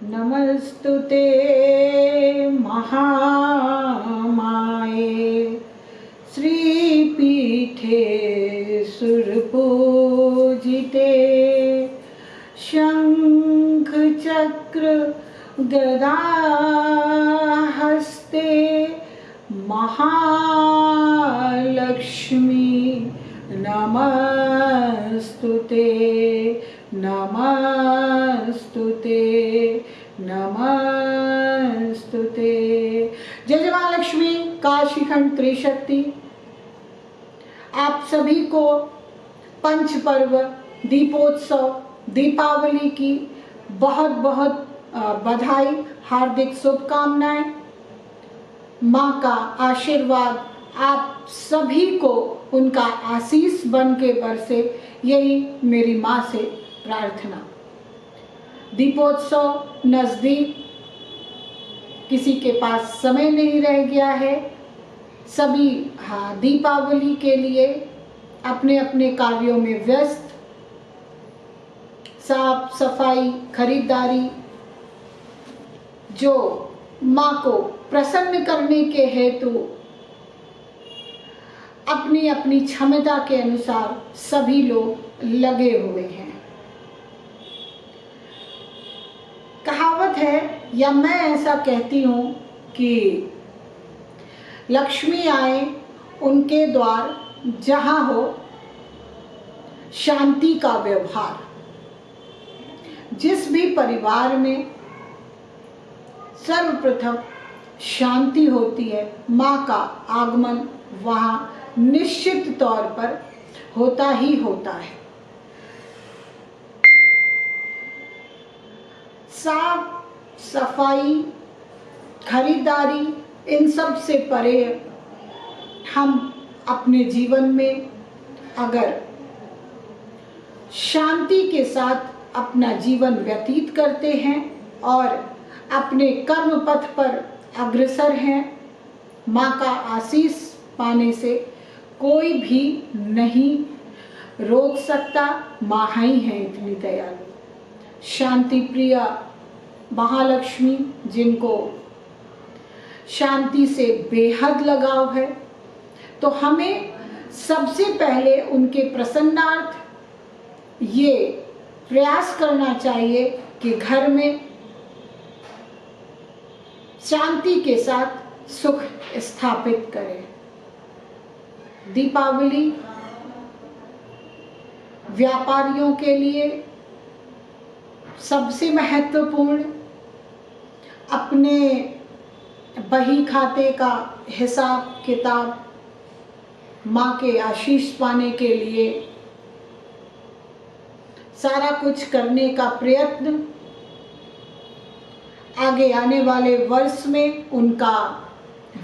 नमस्तुते महामाये श्रीपीठे सुरपूजिते शंख चक्र गदाहस्ते महालक्ष्मी नमस्तुते नमस्तुते नमस्तुते। जय जय महालक्ष्मी काशीखंड त्रिशक्ति। आप सभी को पंच पर्व दीपोत्सव दीपावली की बहुत बहुत बधाई, हार्दिक शुभकामनाएं। माँ का आशीर्वाद आप सभी को उनका आशीष बन के बरसे, यही मेरी माँ से प्रार्थना। दीपोत्सव नज़दीक, किसी के पास समय नहीं रह गया है। सभी दीपावली के लिए अपने अपने कार्यों में व्यस्त, साफ सफाई खरीदारी, जो माँ को प्रसन्न करने के हेतु अपनी अपनी क्षमता के अनुसार सभी लोग लगे हुए हैं। कहावत है, या मैं ऐसा कहती हूँ कि लक्ष्मी आए उनके द्वार, जहाँ हो शांति का व्यवहार। जिस भी परिवार में सर्वप्रथम शांति होती है, माँ का आगमन वहाँ निश्चित तौर पर होता ही होता है। साफ सफाई खरीदारी इन सब से परे हम अपने जीवन में अगर शांति के साथ अपना जीवन व्यतीत करते हैं और अपने कर्म पथ पर अग्रसर हैं, माँ का आशीष पाने से कोई भी नहीं रोक सकता। माँ ही है इतनी दयालु, शांति प्रिय महालक्ष्मी, जिनको शांति से बेहद लगाव है। तो हमें सबसे पहले उनके प्रसन्नार्थ ये प्रयास करना चाहिए कि घर में शांति के साथ सुख स्थापित करें। दीपावली व्यापारियों के लिए सबसे महत्वपूर्ण, अपने बही खाते का हिसाब किताब माँ के आशीष पाने के लिए सारा कुछ करने का प्रयत्न, आगे आने वाले वर्ष में उनका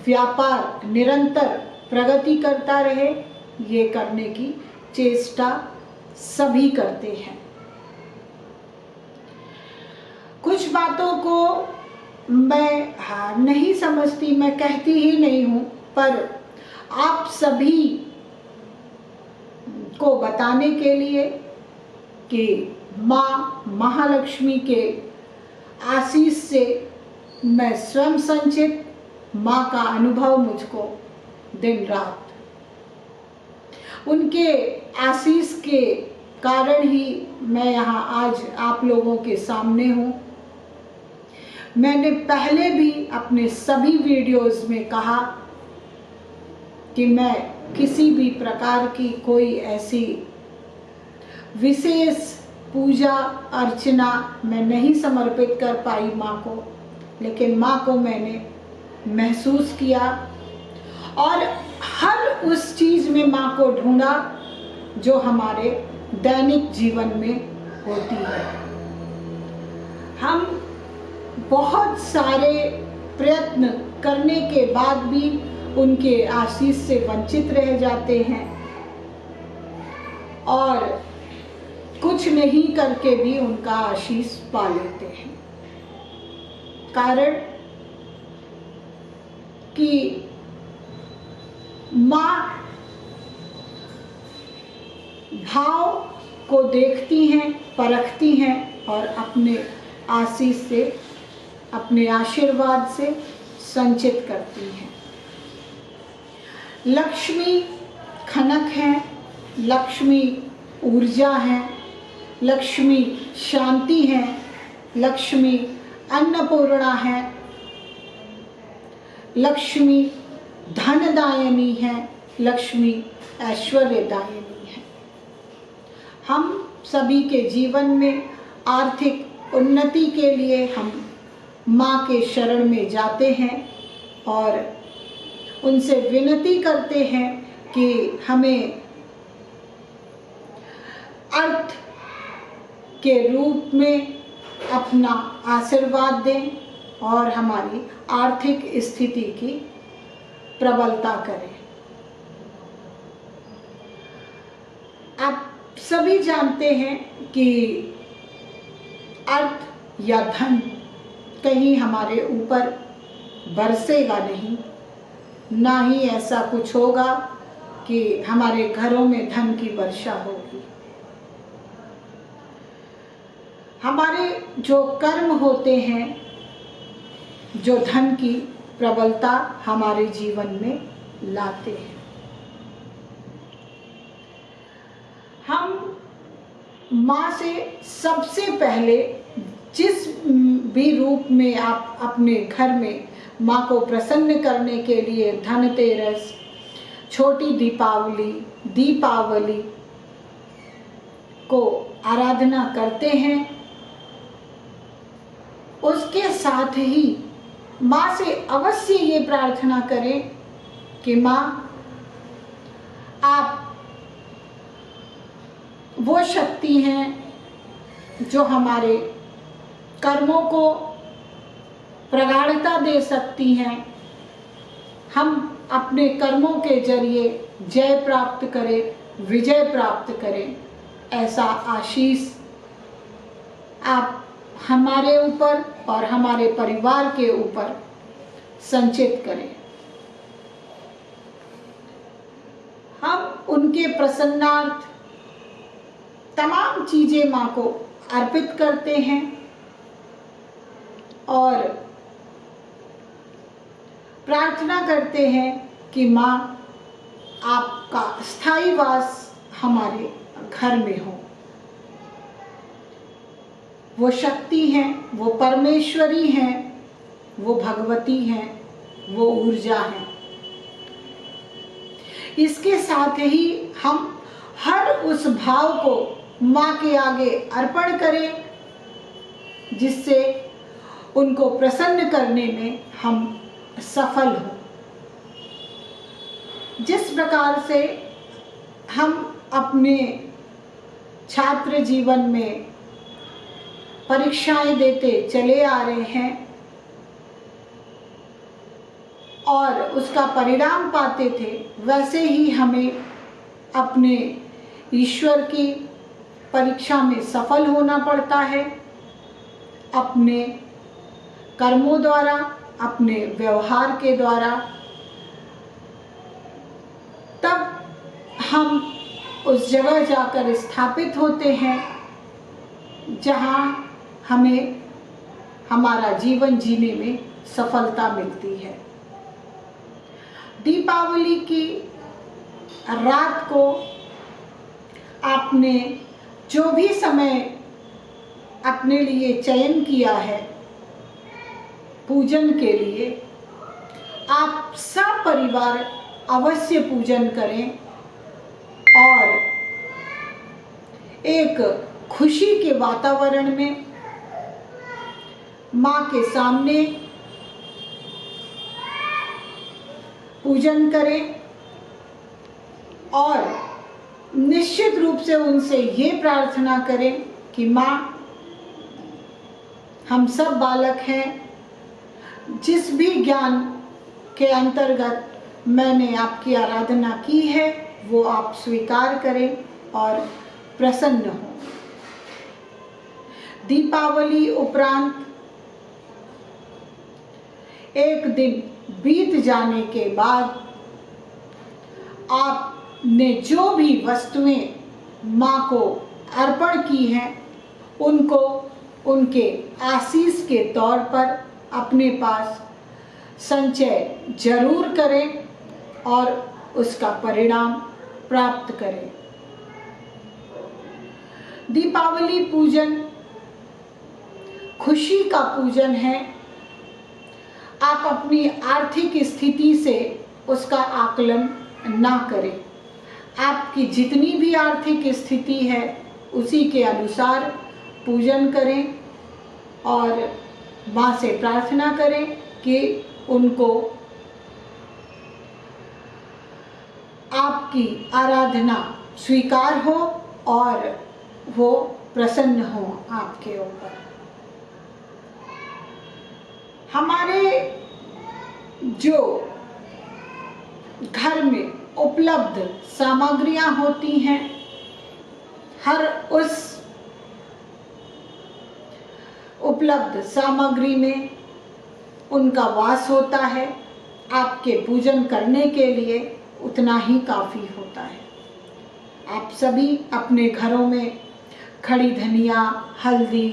व्यापार निरंतर प्रगति करता रहे, ये करने की चेष्टा सभी करते हैं। कुछ बातों को मैं नहीं समझती, मैं कहती ही नहीं हूँ, पर आप सभी को बताने के लिए कि माँ महालक्ष्मी के आशीष से मैं स्वयं संचित, माँ का अनुभव मुझको दिन रात, उनके आशीष के कारण ही मैं यहाँ आज आप लोगों के सामने हूँ। मैंने पहले भी अपने सभी वीडियोस में कहा कि मैं किसी भी प्रकार की कोई ऐसी विशेष पूजा अर्चना मैं नहीं समर्पित कर पाई माँ को, लेकिन माँ को मैंने महसूस किया और हर उस चीज़ में माँ को ढूंढा जो हमारे दैनिक जीवन में होती है। हम बहुत सारे प्रयत्न करने के बाद भी उनके आशीष से वंचित रह जाते हैं और कुछ नहीं करके भी उनका आशीष पा लेते हैं। कारण कि माँ भाव को देखती हैं, परखती हैं और अपने आशीष से अपने आशीर्वाद से संचित करती हैं। लक्ष्मी खनक है, लक्ष्मी ऊर्जा है, लक्ष्मी शांति है, लक्ष्मी अन्नपूर्णा है, लक्ष्मी धनदायिनी है, लक्ष्मी ऐश्वर्यदायिनी है। हम सभी के जीवन में आर्थिक उन्नति के लिए हम माँ के शरण में जाते हैं और उनसे विनती करते हैं कि हमें अर्थ के रूप में अपना आशीर्वाद दें और हमारी आर्थिक स्थिति की प्रबलता करें। आप सभी जानते हैं कि अर्थ या धन कहीं हमारे ऊपर बरसेगा नहीं, ना ही ऐसा कुछ होगा कि हमारे घरों में धन की वर्षा होगी। हमारे जो कर्म होते हैं, जो धन की प्रबलता हमारे जीवन में लाते हैं। हम माँ से सबसे पहले जिस भी रूप में आप अपने घर में माँ को प्रसन्न करने के लिए धनतेरस, छोटी दीपावली को आराधना करते हैं, उसके साथ ही माँ से अवश्य ये प्रार्थना करें कि माँ, आप वो शक्ति हैं जो हमारे कर्मों को प्रगाढ़ता दे सकती हैं। हम अपने कर्मों के जरिए जय प्राप्त करें, विजय प्राप्त करें। ऐसा आशीष आप हमारे ऊपर और हमारे परिवार के ऊपर संचित करें। हम उनके प्रसन्नार्थ तमाम चीजें माँ को अर्पित करते हैं और प्रार्थना करते हैं कि माँ, आपका स्थायी वास हमारे घर में हो। वो शक्ति हैं, वो परमेश्वरी हैं, वो भगवती हैं, वो ऊर्जा है। इसके साथ ही हम हर उस भाव को माँ के आगे अर्पण करें जिससे उनको प्रसन्न करने में हम सफल हों। जिस प्रकार से हम अपने छात्र जीवन में परीक्षाएं देते चले आ रहे हैं और उसका परिणाम पाते थे, वैसे ही हमें अपने ईश्वर की परीक्षा में सफल होना पड़ता है। अपने कर्मों द्वारा, अपने व्यवहार के द्वारा, तब हम उस जगह जाकर स्थापित होते हैं जहाँ हमें हमारा जीवन जीने में सफलता मिलती है। दीपावली की रात को आपने जो भी समय अपने लिए चयन किया है पूजन के लिए, आप सब परिवार अवश्य पूजन करें और एक खुशी के वातावरण में माँ के सामने पूजन करें और निश्चित रूप से उनसे ये प्रार्थना करें कि माँ, हम सब बालक हैं, जिस भी ज्ञान के अंतर्गत मैंने आपकी आराधना की है वो आप स्वीकार करें और प्रसन्न हो। दीपावली उपरांत एक दिन बीत जाने के बाद आपने जो भी वस्तुएं माँ को अर्पण की हैं उनको उनके आशीष के तौर पर अपने पास संचय जरूर करें और उसका परिणाम प्राप्त करें। दीपावली पूजन खुशी का पूजन है। आप अपनी आर्थिक स्थिति से उसका आकलन ना करें। आपकी जितनी भी आर्थिक स्थिति है उसी के अनुसार पूजन करें और माँ से प्रार्थना करें कि उनको आपकी आराधना स्वीकार हो और वो प्रसन्न हो आपके ऊपर। हमारे जो घर में उपलब्ध सामग्रियां होती हैं, हर उस उपलब्ध सामग्री में उनका वास होता है। आपके पूजन करने के लिए उतना ही काफ़ी होता है। आप सभी अपने घरों में खड़ी धनिया, हल्दी,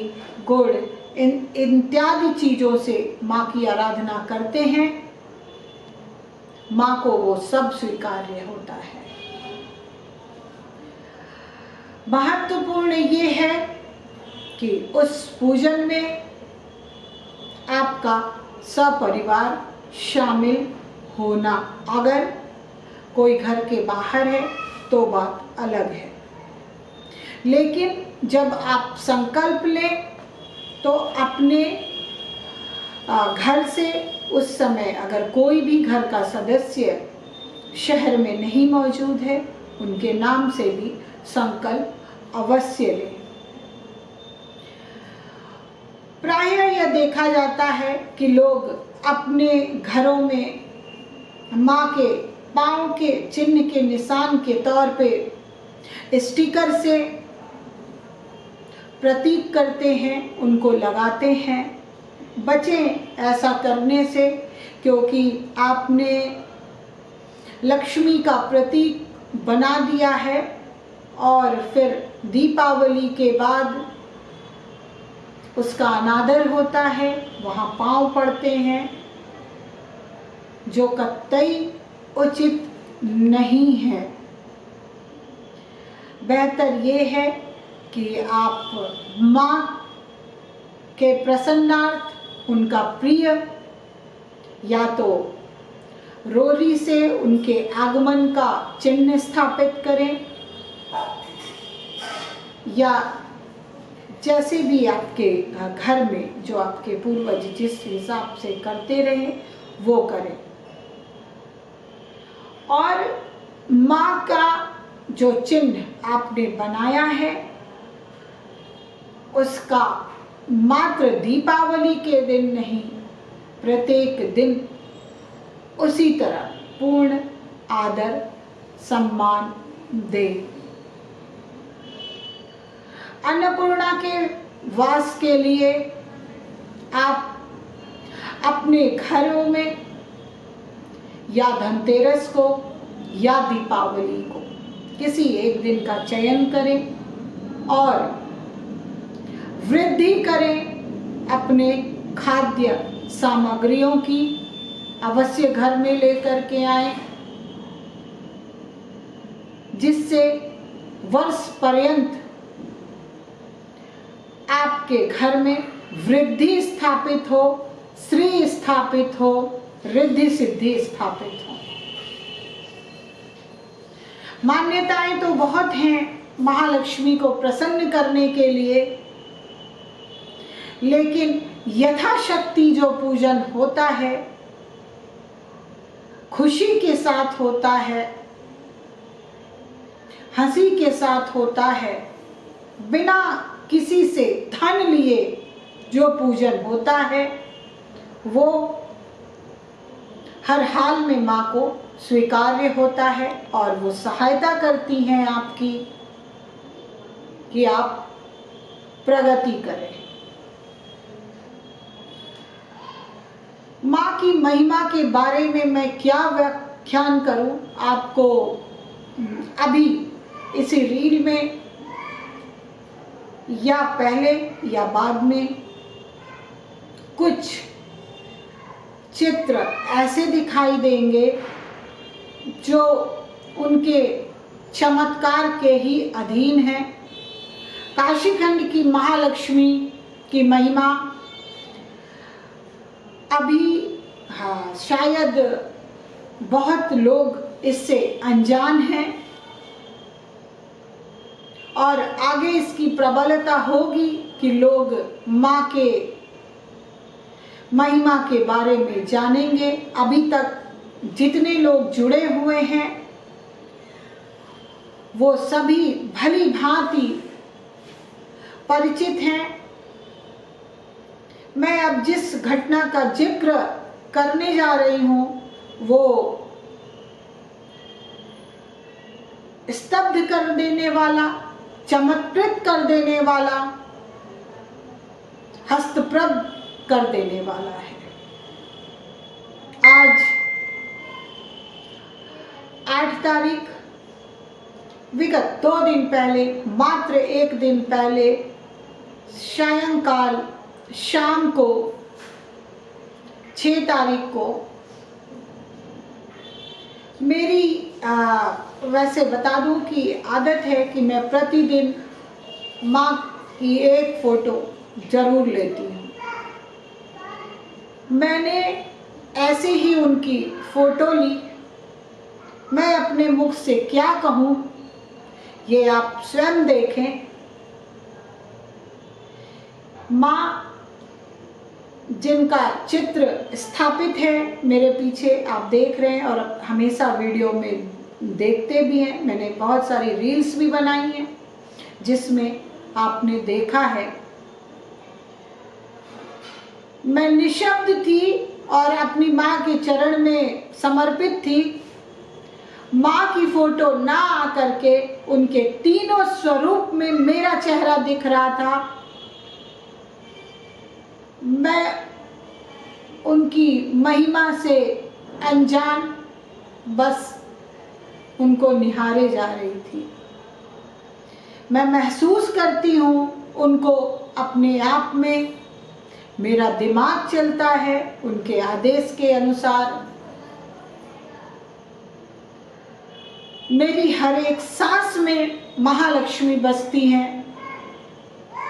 गुड़ इन इत्यादि चीज़ों से माँ की आराधना करते हैं। माँ को वो सब स्वीकार्य होता है। महत्वपूर्ण ये है कि उस पूजन में आपका सपरिवार शामिल होना। अगर कोई घर के बाहर है तो बात अलग है, लेकिन जब आप संकल्प लें तो अपने घर से उस समय अगर कोई भी घर का सदस्य शहर में नहीं मौजूद है, उनके नाम से भी संकल्प अवश्य लें। प्रायः यह देखा जाता है कि लोग अपने घरों में माँ के पाँव के चिन्ह के निशान के तौर पे स्टिकर से प्रतीक करते हैं, उनको लगाते हैं। बचें ऐसा करने से, क्योंकि आपने लक्ष्मी का प्रतीक बना दिया है और फिर दीपावली के बाद उसका अनादर होता है, वहाँ पाँव पड़ते हैं, जो कतई उचित नहीं है। बेहतर ये है कि आप माँ के प्रसन्नार्थ उनका प्रिय या तो रोरी से उनके आगमन का चिन्ह स्थापित करें या जैसे भी आपके घर में जो आपके पूर्वज जिस हिसाब से करते रहे वो करें। और माँ का जो चिन्ह आपने बनाया है उसका मात्र दीपावली के दिन नहीं, प्रत्येक दिन उसी तरह पूर्ण आदर सम्मान दें। अन्नपूर्णा के वास के लिए आप अपने घरों में या धनतेरस को या दीपावली को किसी एक दिन का चयन करें और वृद्धि करें अपने खाद्य सामग्रियों की। अवश्य घर में लेकर के आएं, जिससे वर्ष पर्यंत आपके घर में वृद्धि स्थापित हो, श्री स्थापित हो, रिद्धि सिद्धि स्थापित हो। मान्यताएं तो बहुत हैं महालक्ष्मी को प्रसन्न करने के लिए, लेकिन यथाशक्ति जो पूजन होता है खुशी के साथ होता है, हंसी के साथ होता है, बिना किसी से धन लिए जो पूजन होता है वो हर हाल में माँ को स्वीकार्य होता है और वो सहायता करती हैं आपकी कि आप प्रगति करें। माँ की महिमा के बारे में मैं क्या व्याख्यान करूं आपको। अभी इसी रील में या पहले या बाद में कुछ चित्र ऐसे दिखाई देंगे जो उनके चमत्कार के ही अधीन है। काशीखंड की महालक्ष्मी की महिमा अभी शायद बहुत लोग इससे अनजान हैं और आगे इसकी प्रबलता होगी कि लोग माँ के महिमा के बारे में जानेंगे। अभी तक जितने लोग जुड़े हुए हैं वो सभी भली भांति परिचित हैं। मैं अब जिस घटना का जिक्र करने जा रही हूँ वो स्तब्ध कर देने वाला, चमत्कृत कर देने वाला, हस्तप्रभ कर देने वाला है। आज 8 तारीख, विगत 2 दिन पहले, मात्र 1 दिन पहले सायंकाल शाम को 6 तारीख को मेरी वैसे बता दूं कि आदत है कि मैं प्रतिदिन माँ की एक फ़ोटो ज़रूर लेती हूँ। मैंने ऐसे ही उनकी फ़ोटो ली। मैं अपने मुख से क्या कहूँ ये आप स्वयं देखें। माँ जिनका चित्र स्थापित है मेरे पीछे, आप देख रहे हैं और हमेशा वीडियो में देखते भी हैं। मैंने बहुत सारी रील्स भी बनाई हैं जिसमें आपने देखा है। मैं निशब्द थी और अपनी माँ के चरण में समर्पित थी। माँ की फोटो ना आकर के उनके तीनों स्वरूप में मेरा चेहरा दिख रहा था। मैं उनकी महिमा से अनजान बस उनको निहारे जा रही थी। मैं महसूस करती हूँ उनको अपने आप में। मेरा दिमाग चलता है उनके आदेश के अनुसार। मेरी हर एक सांस में महालक्ष्मी बसती हैं,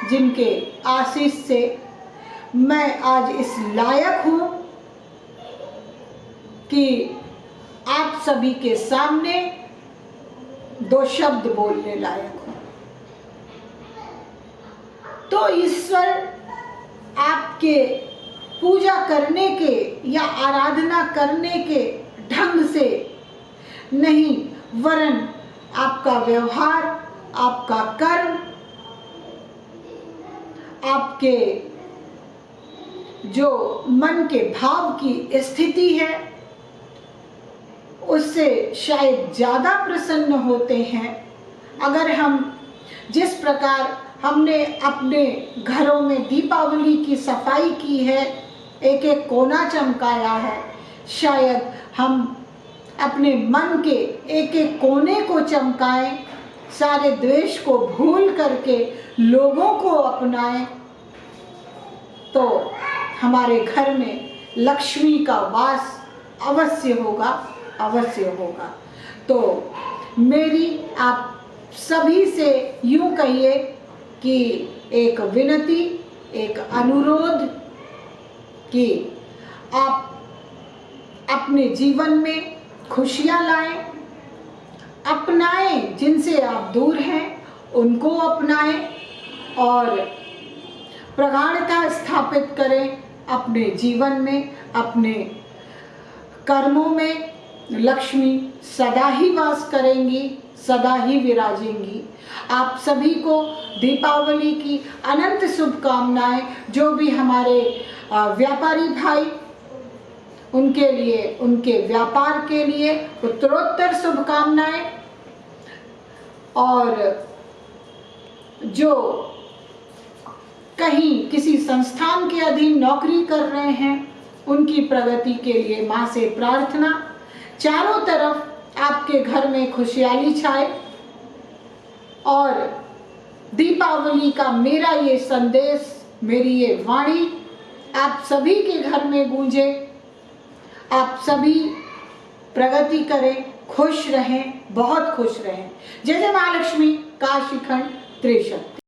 जिनके आशीष से मैं आज इस लायक हूँ कि आप सभी के सामने 2 शब्द बोलने लायक हूँ। तो ईश्वर आपके पूजा करने के या आराधना करने के ढंग से नहीं, वरन आपका व्यवहार, आपका कर्म, आपके जो मन के भाव की स्थिति है उससे शायद ज़्यादा प्रसन्न होते हैं। अगर हम जिस प्रकार हमने अपने घरों में दीपावली की सफाई की है, एक एक कोना चमकाया है, शायद हम अपने मन के एक एक कोने को चमकाएं, सारे द्वेष को भूल करके लोगों को अपनाएं, तो हमारे घर में लक्ष्मी का वास अवश्य होगा, अवश्य होगा। तो मेरी आप सभी से यूं कहिए कि एक विनती, एक अनुरोध कि आप अपने जीवन में खुशियां लाएं, अपनाएं, जिनसे आप दूर हैं उनको अपनाएं और प्रगाढ़ता स्थापित करें अपने जीवन में, अपने कर्मों में। लक्ष्मी सदा ही वास करेंगी, सदा ही विराजेंगी। आप सभी को दीपावली की अनंत शुभकामनाएं। जो भी हमारे व्यापारी भाई, उनके लिए, उनके व्यापार के लिए उत्तरोत्तर शुभकामनाएं। और जो कहीं किसी संस्थान के अधीन नौकरी कर रहे हैं उनकी प्रगति के लिए माँ से प्रार्थना। चारों तरफ आपके घर में खुशहाली छाए और दीपावली का मेरा ये संदेश, मेरी ये वाणी आप सभी के घर में गूंजे आप सभी प्रगति करें, खुश रहें, बहुत खुश रहें। जय जय महालक्ष्मी, काशीखंड त्रिशक्ति।